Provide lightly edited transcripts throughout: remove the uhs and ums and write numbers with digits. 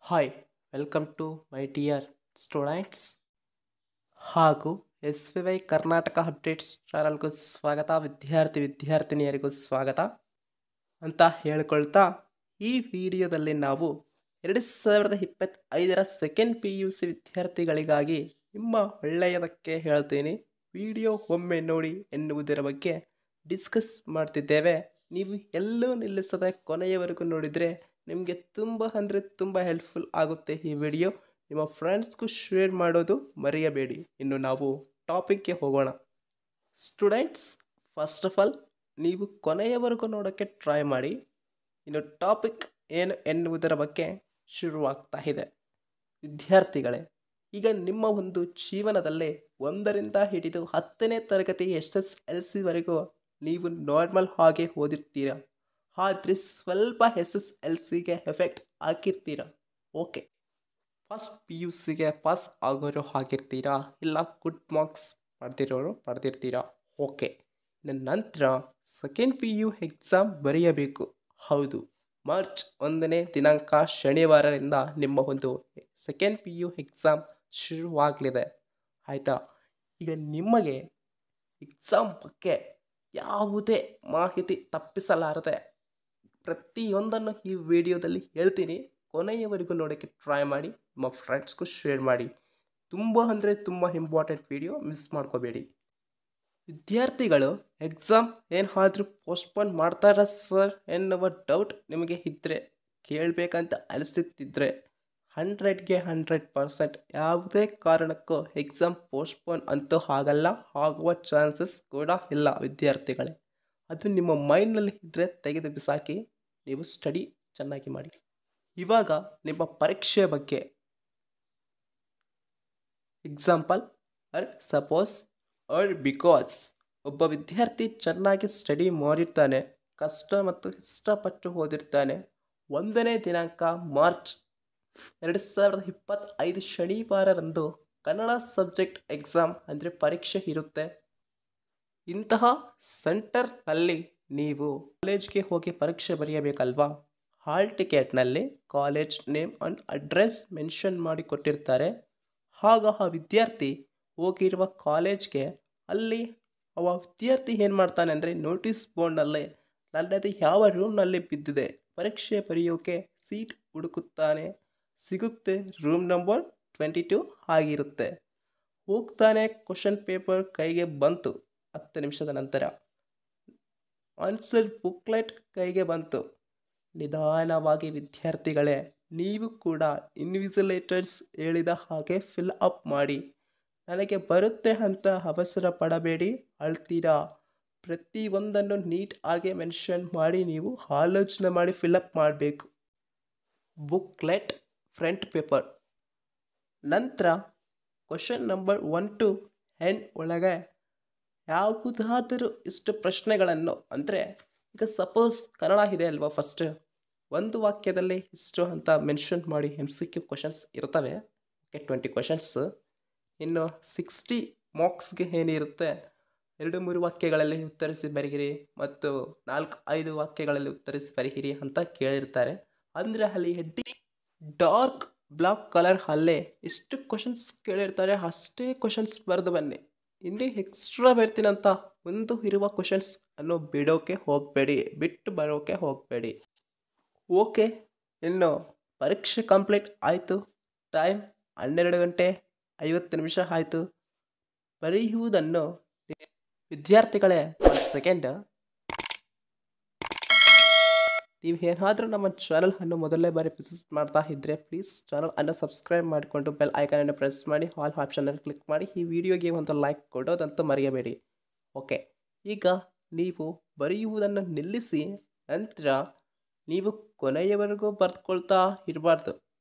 Hi welcome to my dear students ಹಾಗೂ S V Y Karnataka updates ಚಾನಲ್ಗೂ ಸ್ವಾಗತ. ವಿದ್ಯಾರ್ಥಿನಿಯರಿಗೂ ಸ್ವಾಗತ ಅಂತ ಹೇಳ್ಕೊಳ್ತಾ ಈ ವಿಡಿಯೋದಲ್ಲಿ ನಾವು 2025 ಸೆಕೆಂಡ್ PUC ವಿದ್ಯಾರ್ಥಿಗಳಿಗಾಗಿ ನಿಮ್ಮ ಒಳ್ಳೆಯದಕ್ಕೆ ಹೇಳ್ತೀನಿ, ವಿಡಿಯೋ ಒಮ್ಮೆ ನೋಡಿ ಎನ್ನುವುದರ ಬಗ್ಗೆ ಡಿಸ್ಕಸ್ ಮಾಡ್ತಿದ್ದೇವೆ. ನೀವು ಎಲ್ಲೂ ನಿಲ್ಲಿಸದೆ ಕೊನೆಯವರೆಗೂ ನೋಡಿದರೆ ನಿಮಗೆ ತುಂಬ ಹೆಲ್ಪ್ಫುಲ್ ಆಗುತ್ತೆ. ಈ ವಿಡಿಯೋ ನಿಮ್ಮ ಫ್ರೆಂಡ್ಸ್ಗೂ ಶೇರ್ ಮಾಡೋದು ಮರೆಯಬೇಡಿ. ಇನ್ನು ನಾವು ಟಾಪಿಕ್ಗೆ ಹೋಗೋಣ. ಸ್ಟೂಡೆಂಟ್ಸ್, ಫಸ್ಟ್ ಆಫ್ ಆಲ್ ನೀವು ಕೊನೆಯವರೆಗೂ ನೋಡೋಕ್ಕೆ ಟ್ರೈ ಮಾಡಿ. ಇನ್ನು ಟಾಪಿಕ್ ಏನು ಎನ್ನುವುದರ ಬಗ್ಗೆ ಶುರುವಾಗ್ತಾ ಇದೆ. ವಿದ್ಯಾರ್ಥಿಗಳೇ, ಈಗ ನಿಮ್ಮ ಒಂದು ಜೀವನದಲ್ಲಿ 1ರಿಂದ ಹಿಡಿದು 10ನೇ ತರಗತಿ SSLC ನೀವು ನಾರ್ಮಲ್ ಆಗಿ ಓದಿರ್ತೀರಾ, ಆದರೆ ಸ್ವಲ್ಪ SSLCಗೆ ಎಫೆಕ್ಟ್ ಹಾಕಿರ್ತೀರ. ಓಕೆ, ಫಸ್ಟ್ PUCಗೆ ಪಾಸ್ ಆಗೋರು ಆಗಿರ್ತೀರಾ, ಇಲ್ಲ ಗುಡ್ ಮಾರ್ಕ್ಸ್ ಪಡೆದಿರ್ತೀರಾ. ಓಕೆ, ನಂತರ ಸೆಕೆಂಡ್ PU ಎಕ್ಸಾಮ್ ಬರೆಯಬೇಕು. ಹೌದು, ಮಾರ್ಚ್ 1ನೇ ದಿನಾಂಕ ಶನಿವಾರದಿಂದ ನಿಮ್ಮ ಒಂದು ಸೆಕೆಂಡ್ PU ಎಕ್ಸಾಮ್ ಶುರುವಾಗಲಿದೆ. ಆಯಿತಾ? ಈಗ ನಿಮಗೆ ಎಕ್ಸಾಮ್ ಬಗ್ಗೆ ಯಾವುದೇ ಮಾಹಿತಿ ತಪ್ಪಿಸಲಾರದೆ ಪ್ರತಿಯೊಂದನ್ನು ಈ ವಿಡಿಯೋದಲ್ಲಿ ಹೇಳ್ತೀನಿ. ಕೊನೆಯವರೆಗೂ ನೋಡೋಕ್ಕೆ ಟ್ರೈ ಮಾಡಿ, ನಿಮ್ಮ ಫ್ರೆಂಡ್ಸ್ಗೂ ಶೇರ್ ಮಾಡಿ. ತುಂಬ ಇಂಪಾರ್ಟೆಂಟ್ ವಿಡಿಯೋ, ಮಿಸ್ ಮಾಡ್ಕೋಬೇಡಿ. ವಿದ್ಯಾರ್ಥಿಗಳು, ಎಕ್ಸಾಮ್ ಏನಾದರೂ ಪೋಸ್ಟ್ಪೋನ್ ಮಾಡ್ತಾರಾ ಸರ್ ಎನ್ನುವ ಡೌಟ್ ನಿಮಗೆ ಇದ್ದರೆ, ಕೇಳಬೇಕಂತ ಅನಿಸುತ್ತಿದ್ದರೆ 100ಗೆ 100% ಯಾವುದೇ ಕಾರಣಕ್ಕೂ ಎಕ್ಸಾಮ್ ಪೋಸ್ಟ್ಪೋನ್ ಅಂತೂ ಆಗಲ್ಲ, ಆಗುವ ಚಾನ್ಸಸ್ ಕೂಡ ಇಲ್ಲ. ವಿದ್ಯಾರ್ಥಿಗಳೇ, ಅದು ನಿಮ್ಮ ಮೈಂಡ್ನಲ್ಲಿ ಇದ್ದರೆ ತೆಗೆದು ಬಿಸಾಕಿ, ನೀವು ಸ್ಟಡಿ ಚೆನ್ನಾಗಿ ಮಾಡಿ. ಇವಾಗ ನಿಮ್ಮ ಪರೀಕ್ಷೆ ಬಗ್ಗೆ ಎಕ್ಸಾಂಪಲ್ ಸಪೋಸ್ ಬಿಕಾಸ್ ಒಬ್ಬ ವಿದ್ಯಾರ್ಥಿ ಚೆನ್ನಾಗಿ ಸ್ಟಡಿ ಮಾಡಿರ್ತಾನೆ, ಕಷ್ಟ ಮತ್ತು ಇಷ್ಟಪಟ್ಟು ಓದಿರ್ತಾನೆ. 1ನೇ ದಿನಾಂಕ ಮಾರ್ಚ್ 2025 ಶನಿವಾರರಂದು ಕನ್ನಡ ಸಬ್ಜೆಕ್ಟ್ ಎಕ್ಸಾಮ್ ಅಂದರೆ ಪರೀಕ್ಷೆ ಇರುತ್ತೆ. ಇಂತಹ ಸೆಂಟರ್ನಲ್ಲಿ ನೀವು ಕಾಲೇಜ್ಗೆ ಹೋಗಿ ಪರೀಕ್ಷೆ ಬರೆಯಬೇಕಲ್ವಾ? ಹಾಲ್ ಟಿಕೆಟ್ನಲ್ಲಿ college name and address mention ಮಾಡಿ ಕೊಟ್ಟಿರ್ತಾರೆ. ಆಗ ಆ ವಿದ್ಯಾರ್ಥಿ ಹೋಗಿರುವ ಕಾಲೇಜ್ಗೆ ಅಲ್ಲಿ ವಿದ್ಯಾರ್ಥಿ ಏನು ಮಾಡ್ತಾನೆ ಅಂದರೆ, ನೋಟಿಸ್ ಬೋರ್ಡ್ನಲ್ಲಿ ನನ್ನದು ಯಾವ ರೂಮ್ನಲ್ಲಿ ಬಿದ್ದಿದೆ, ಪರೀಕ್ಷೆ ಬರೆಯೋಕೆ ಸೀಟ್ ಹುಡುಕುತ್ತಾನೆ. ಸಿಗುತ್ತೆ, ರೂಮ್ ನಂಬರ್ 22 ಆಗಿರುತ್ತೆ. ಹೋಗ್ತಾನೆ, ಕ್ವಶನ್ ಪೇಪರ್ ಕೈಗೆ ಬಂತು. 10 ನಿಮಿಷದ ನಂತರ ಆನ್ಸರ್ ಬುಕ್ಲೆಟ್ ಕೈಗೆ ಬಂತು. ನಿಧಾನವಾಗಿ ವಿದ್ಯಾರ್ಥಿಗಳೇ, ನೀವು ಕೂಡ ಇನ್ವಿಜಿಲೇಟರ್ಸ್ ಹೇಳಿದ ಹಾಗೆ ಫಿಲ್ ಅಪ್ ಮಾಡಿ. ನನಗೆ ಬರುತ್ತೆ ಅಂತ ಅವಸರ ಪಡಬೇಡಿ, ಅಳ್ತೀರಾ. ಪ್ರತಿಯೊಂದನ್ನು ನೀಟ್ ಆಗಿ ಮೆನ್ಷನ್ ಮಾಡಿ ನೀವು ಆಲೋಚನೆ ಮಾಡಿ ಫಿಲಪ್ ಮಾಡಬೇಕು. ಬುಕ್ಲೆಟ್ ಫ್ರಂಟ್ ಪೇಪರ್ ನಂತರ ಕ್ವಶನ್ ನಂಬರ್ 1 to n ಒಳಗೆ ಯಾವುದಾದರೂ ಇಷ್ಟು ಪ್ರಶ್ನೆಗಳನ್ನು, ಅಂದರೆ ಈಗ ಸಪೋಸ್ ಕನ್ನಡ ಇದೆ ಅಲ್ವಾ, ಫಸ್ಟ್ ಒಂದು ವಾಕ್ಯದಲ್ಲಿ ಇಷ್ಟು ಅಂತ ಮೆನ್ಷನ್ ಮಾಡಿ MCQ ಕ್ವಶನ್ಸ್ ಇರ್ತವೆ. Okay, 20 questions. ಇನ್ನು 60 ಮಾರ್ಕ್ಸ್ಗೆ ಏನಿರುತ್ತೆ, 2-3 ವಾಕ್ಯಗಳಲ್ಲಿ ಉತ್ತರಿಸಿ ಬರೆಯಿರಿ ಮತ್ತು 4-5 ವಾಕ್ಯಗಳಲ್ಲಿ ಉತ್ತರಿಸಿ ಬರೆಯಿರಿ ಅಂತ ಕೇಳಿರ್ತಾರೆ. ಅಂದರೆ ಅಲ್ಲಿ ಹೆಡ್ಡಿಂಗ್ ಡಾರ್ಕ್ ಬ್ಲಾಕ್ ಕಲರ್ ಅಲ್ಲೇ ಎಷ್ಟು ಕ್ವಶನ್ಸ್ ಕೇಳಿರ್ತಾರೆ ಅಷ್ಟೇ ಕ್ವಶನ್ಸ್ ಬರೆದು ಬನ್ನಿ. ಇಲ್ಲಿ ಎಕ್ಸ್ಟ್ರಾ ಬರ್ತೀನಂತ ಒಂದು ಇರುವ ಕ್ವಶನ್ಸ್ ಅನ್ನು ಬಿಟ್ಟು ಬರೋಕ್ಕೆ ಹೋಗಬೇಡಿ. ಓಕೆ, ಇನ್ನು ಪರೀಕ್ಷೆ ಕಂಪ್ಲೀಟ್ ಆಯಿತು. ಟೈಮ್ 12 ಗಂಟೆ 50 ನಿಮಿಷ ಆಯಿತು. ಬರೆಯುವುದನ್ನು ವಿದ್ಯಾರ್ಥಿಗಳೇ, 1 ಸೆಕೆಂಡ್, ನೀವು ಏನಾದರೂ ನಮ್ಮ ಚಾನಲನ್ನು ಮೊದಲನೇ ಬಾರಿ ವಿಸಿಟ್ ಮಾಡ್ತಾ ಇದ್ದರೆ ಪ್ಲೀಸ್ ಚಾನಲನ್ನು ಸಬ್ಸ್ಕ್ರೈಬ್ ಮಾಡಿಕೊಂಡು ಬೆಲ್ ಐಕಾನನ್ನು ಪ್ರೆಸ್ ಮಾಡಿ, ಆಲ್ ಆಪ್ಷನನ್ನು ಕ್ಲಿಕ್ ಮಾಡಿ. ಈ ವಿಡಿಯೋಗೆ ಒಂದು ಲೈಕ್ ಕೊಡೋದಂತೂ ಮರೆಯಬೇಡಿ. ಓಕೆ, ಈಗ ನೀವು ಬರೆಯುವುದನ್ನು ನಿಲ್ಲಿಸಿ, ನಂತರ ನೀವು ಕೊನೆಯವರೆಗೂ ಬರೆದುಕೊಳ್ತಾ ಇರಬಾರ್ದು.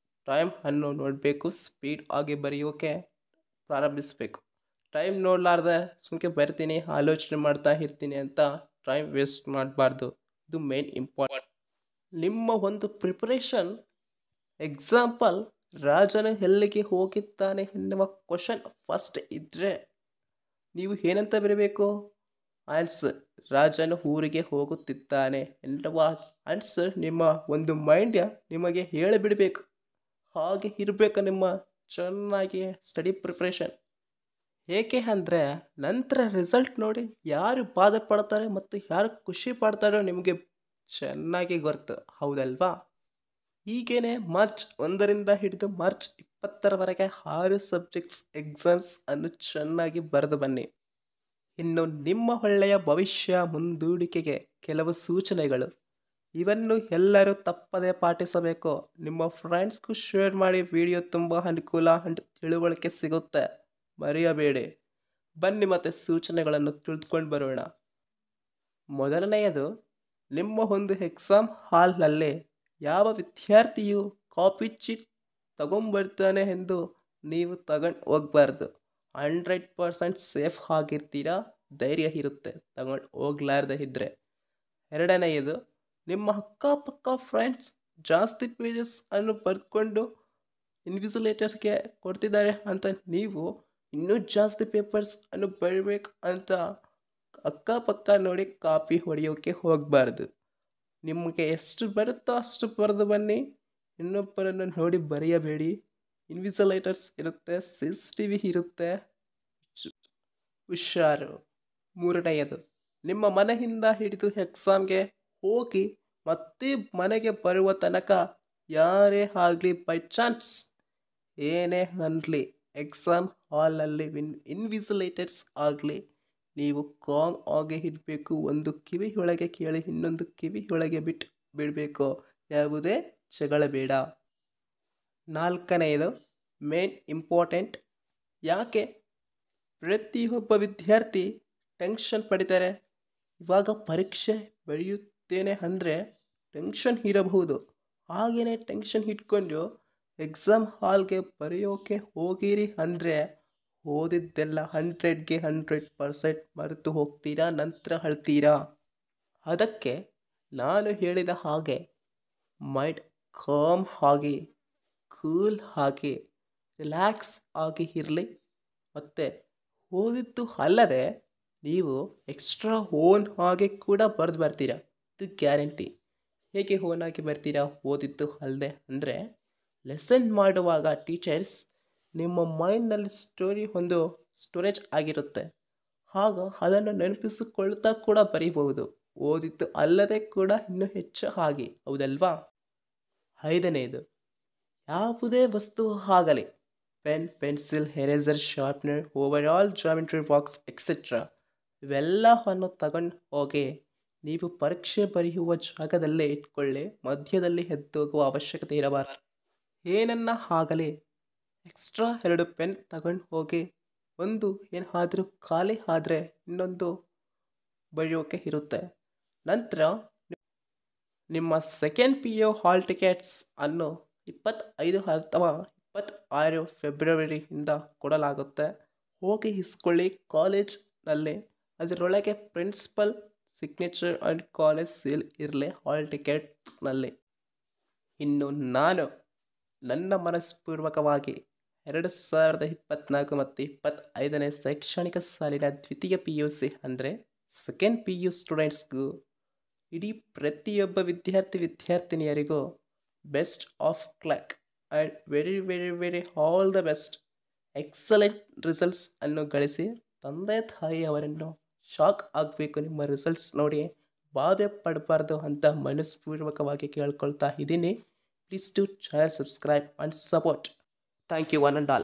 ಟೈಮ್ ಅನ್ನು ನೋಡಬೇಕು, ಸ್ಪೀಡ್ ಆಗಿ ಬರೆಯೋಕೆ ಪ್ರಾರಂಭಿಸಬೇಕು. ಟೈಮ್ ನೋಡಲಾರ್ದೆ ಸುಮ್ಮನೆ ಬರ್ತೀನಿ, ಆಲೋಚನೆ ಮಾಡ್ತಾ ಇರ್ತೀನಿ ಅಂತ ಟೈಮ್ ವೇಸ್ಟ್ ಮಾಡಬಾರ್ದು. ಇದು ಮೇನ್ ಇಂಪಾರ್ಟೆಂಟ್. ನಿಮ್ಮ ಒಂದು ಪ್ರಿಪರೇಷನ್, ಎಕ್ಸಾಂಪಲ್ ರಾಜನು ಎಲ್ಲಿಗೆ ಹೋಗಿದ್ದಾನೆ ಎನ್ನುವ ಕ್ವಶನ್ ಫಸ್ಟ್ ಇದ್ದರೆ ನೀವು ಏನಂತ ಬರೀಬೇಕು? ಆನ್ಸರ್, ರಾಜನು ಊರಿಗೆ ಹೋಗುತ್ತಿದ್ದಾನೆ ಎನ್ನುವ ಆನ್ಸರ್ ನಿಮ್ಮ ಒಂದು ಮೈಂಡ್ ನಿಮಗೆ ಹೇಳಿಬಿಡಬೇಕು. ಹಾಗೆ ಇರಬೇಕು ನಿಮ್ಮ ಚೆನ್ನಾಗಿ ಸ್ಟಡಿ ಪ್ರಿಪ್ರೇಷನ್. ಏಕೆ ಅಂದರೆ ನಂತರ ರಿಸಲ್ಟ್ ನೋಡಿ ಯಾರು ಬಾಧೆ ಪಡ್ತಾರೆ ಮತ್ತು ಯಾರು ಖುಷಿ ಪಡ್ತಾರೋ ನಿಮಗೆ ಚೆನ್ನಾಗಿ ಗೊತ್ತು, ಹೌದಲ್ವಾ? ಹೀಗೇನೆ ಮಾರ್ಚ್ 1ರಿಂದ ಹಿಡಿದು ಮಾರ್ಚ್ 20ರವರೆಗೆ 6 ಸಬ್ಜೆಕ್ಟ್ಸ್ ಎಕ್ಸಾಮ್ಸ್ ಅನ್ನು ಚೆನ್ನಾಗಿ ಬರೆದು ಬನ್ನಿ. ಇನ್ನು ನಿಮ್ಮ ಒಳ್ಳೆಯ ಭವಿಷ್ಯ ಮುಂದೂಡಿಕೆಗೆ ಕೆಲವು ಸೂಚನೆಗಳು. ಇವನ್ನು ಎಲ್ಲರೂ ತಪ್ಪದೇ ಪಾಟಿಸಬೇಕು. ನಿಮ್ಮ ಫ್ರೆಂಡ್ಸ್ಗೂ ಶೇರ್ ಮಾಡಿ. ವಿಡಿಯೋ ತುಂಬ ಅನುಕೂಲ ಅಂಡ್ ತಿಳುವಳಿಕೆ ಸಿಗುತ್ತೆ, ಮರೆಯಬೇಡಿ. ಬನ್ನಿ ಮತ್ತೆ ಸೂಚನೆಗಳನ್ನು ತಿಳಿದುಕೊಂಡು ಬರೋಣ. ಮೊದಲನೆಯದು, ನಿಮ್ಮ ಒಂದು ಎಕ್ಸಾಮ್ ಹಾಲ್ನಲ್ಲಿ ಯಾವ ವಿದ್ಯಾರ್ಥಿಯು ಕಾಪಿ ಚೀಟ್ ತಗೊಂಬರ್ತಾನೆ ಎಂದು ನೀವು ತಗೊಂಡು ಹೋಗಬಾರ್ದು. 100% ಸೇಫ್ ಆಗಿರ್ತೀರಾ, ಧೈರ್ಯ ಇರುತ್ತೆ ತಗೊಂಡು ಹೋಗ್ಲಾರ್ದೆ ಇದ್ದರೆ. ಎರಡನೆಯದು, ನಿಮ್ಮ ಅಕ್ಕಪಕ್ಕ ಫ್ರೆಂಡ್ಸ್ ಜಾಸ್ತಿ ಪೇಜಸ್ ಅನ್ನು ಬರೆದುಕೊಂಡು ಇನ್ವಿಜಿಲೇಟರ್ಸ್ಗೆ ಕೊಡ್ತಿದ್ದಾರೆ ಅಂತ ನೀವು ಇನ್ನೂ ಜಾಸ್ತಿ ಪೇಪರ್ಸ್ ಅನ್ನು ಬರೀಬೇಕು ಅಂತ ಅಕ್ಕಪಕ್ಕ ನೋಡಿ ಕಾಪಿ ಹೊಡೆಯೋಕ್ಕೆ ಹೋಗಬಾರ್ದು. ನಿಮಗೆ ಎಷ್ಟು ಬರುತ್ತೋ ಅಷ್ಟು ಬರೆದು ಬನ್ನಿ. ಇನ್ನೊಬ್ಬರನ್ನು ನೋಡಿ ಬರೆಯಬೇಡಿ. ಇನ್ವಿಜಿಲೇಟರ್ಸ್ ಇರುತ್ತೆ, CCTV ಇರುತ್ತೆ, ಹುಷಾರು. ಮೂರನೆಯದು, ನಿಮ್ಮ ಮನೆಯಿಂದ ಹಿಡಿದು ಎಕ್ಸಾಮ್ಗೆ ಹೋಗಿ ಮತ್ತೆ ಮನೆಗೆ ಬರುವ ತನಕ ಯಾರೇ ಆಗಲಿ ಬೈ ಚಾನ್ಸ್ ಏನೇ ಅನ್ನಲಿ ಎಕ್ಸಾಮ್ ಹಾಲಲ್ಲಿ ಇನ್ವಿಜಿಲೇಟರ್ಸ್ ಆಗಲಿ ನೀವು ಕಾಮ್ ಆಗಿ ಇರಬೇಕು. ಒಂದು ಕಿವಿಯೊಳಗೆ ಕೇಳಿ ಇನ್ನೊಂದು ಕಿವಿಯೊಳಗೆ ಬಿಟ್ಟು ಬಿಡಬೇಕು. ಯಾವುದೇ ಜಗಳ ಬೇಡ. ನಾಲ್ಕನೆಯದು ಮೇನ್ ಇಂಪಾರ್ಟೆಂಟ್. ಯಾಕೆ ಪ್ರತಿಯೊಬ್ಬ ವಿದ್ಯಾರ್ಥಿ ಟೆನ್ಷನ್ ಪಡಿತಾರೆ? ಇವಾಗ ಪರೀಕ್ಷೆ ಬರೆಯುತ್ತೇನೆ ಅಂದರೆ ಟೆನ್ಷನ್ ಇರಬಹುದು. ಹಾಗೆಯೇ ಟೆನ್ಷನ್ ಇಟ್ಕೊಂಡು ಎಕ್ಸಾಮ್ ಹಾಲ್ಗೆ ಬರೆಯೋಕೆ ಹೋಗಿರಿ ಅಂದರೆ ಓದಿದ್ದೆಲ್ಲ 100ಗೆ 100% ಮರೆತು ಹೋಗ್ತೀರಾ, ನಂತರ ಅಳ್ತೀರಾ. ಅದಕ್ಕೆ ನಾನು ಹೇಳಿದ ಹಾಗೆ ಮೈಂಡ್ ಕಾಮ್ ಆಗಿ, ಕೂಲ್ ಆಗಿ, ರಿಲ್ಯಾಕ್ಸ್ ಆಗಿ ಇರಲಿ. ಮತ್ತು ಓದಿದ್ದು ಅಲ್ಲದೆ ನೀವು ಎಕ್ಸ್ಟ್ರಾ ಓನ್ ಆಗಿ ಕೂಡ ಬರೆದು ಬರ್ತೀರಾ, ಇದು ಗ್ಯಾರಂಟಿ. ಹೇಗೆ ಓನ್ ಆಗಿ ಬರ್ತೀರಾ ಓದಿದ್ದು ಅಲ್ಲದೆ ಅಂದರೆ, ಲೆಸನ್ ಮಾಡುವಾಗ ಟೀಚರ್ಸ್ ನಿಮ್ಮ ಮೈಂಡ್ನಲ್ಲಿ ಒಂದು ಸ್ಟೋರೇಜ್ ಆಗಿರುತ್ತೆ. ಆಗ ಅದನ್ನು ನೆನಪಿಸಿಕೊಳ್ತಾ ಕೂಡ ಬರೀಬಹುದು, ಓದಿದ್ದು ಅಲ್ಲದೆ ಕೂಡ ಇನ್ನೂ ಹೆಚ್ಚು ಆಗಿ, ಹೌದಲ್ವಾ? ಐದನೆಯದು, ಯಾವುದೇ ವಸ್ತು ಆಗಲಿ, pen, pencil, eraser, sharpener, overall geometry box etcetera ಇವೆಲ್ಲವನ್ನು ತಗೊಂಡು ಹೋಗಿ ನೀವು ಪರೀಕ್ಷೆ ಬರೆಯುವ ಜಾಗದಲ್ಲೇ ಇಟ್ಕೊಳ್ಳಿ. ಮಧ್ಯದಲ್ಲಿ ಎದ್ದೋಗುವ ಅವಶ್ಯಕತೆ ಇರಬಾರದು. ಏನನ್ನ ಆಗಲಿ ಎಕ್ಸ್ಟ್ರಾ 2 ಪೆನ್ ತಗೊಂಡು ಹೋಗಿ, ಒಂದು ಏನಾದರೂ ಖಾಲಿ ಆದರೆ ಇನ್ನೊಂದು ಬರೆಯೋಕೆ ಇರುತ್ತೆ. ನಂತರ ನಿಮ್ಮ ಸೆಕೆಂಡ್ PU ಹಾಲ್ ಟಿಕೆಟ್ಸ್ ಅನ್ನು 25 ಅಥವಾ 26 ಫೆಬ್ರವರಿಯಿಂದ ಕೊಡಲಾಗುತ್ತೆ. ಹೋಗಿ ಇಸ್ಕೊಳ್ಳಿ ಕಾಲೇಜ್ನಲ್ಲಿ. ಅದರೊಳಗೆ principal signature and college seal ಇರಲಿ ಹಾಲ್ ಟಿಕೆಟ್ಸ್ನಲ್ಲಿ. ಇನ್ನು ನಾನು ನನ್ನ ಮನಸ್ಪೂರ್ವಕವಾಗಿ 2024 ಮತ್ತು 25ನೇ ಶೈಕ್ಷಣಿಕ ಸಾಲಿನ ದ್ವಿತೀಯ PUC ಅಂದರೆ ಸೆಕೆಂಡ್ PU ಸ್ಟೂಡೆಂಟ್ಸ್ಗೂ ಇಡೀ ಪ್ರತಿಯೊಬ್ಬ ವಿದ್ಯಾರ್ಥಿನಿಯರಿಗೂ best of luck and very very very all the best. Excellent results ಅನ್ನು ಗಳಿಸಿ ತಂದೆ ತಾಯಿಯವರನ್ನು ಶಾಕ್ ಆಗಬೇಕು. ನಿಮ್ಮ ರಿಸಲ್ಟ್ಸ್ ನೋಡಿ ಬಾಧೆ ಪಡಬಾರ್ದು ಅಂತ ಮನಸ್ಪೂರ್ವಕವಾಗಿ ಕೇಳ್ಕೊಳ್ತಾ ಇದ್ದೀನಿ. Please to channel subscribe and support. Thank you one and all.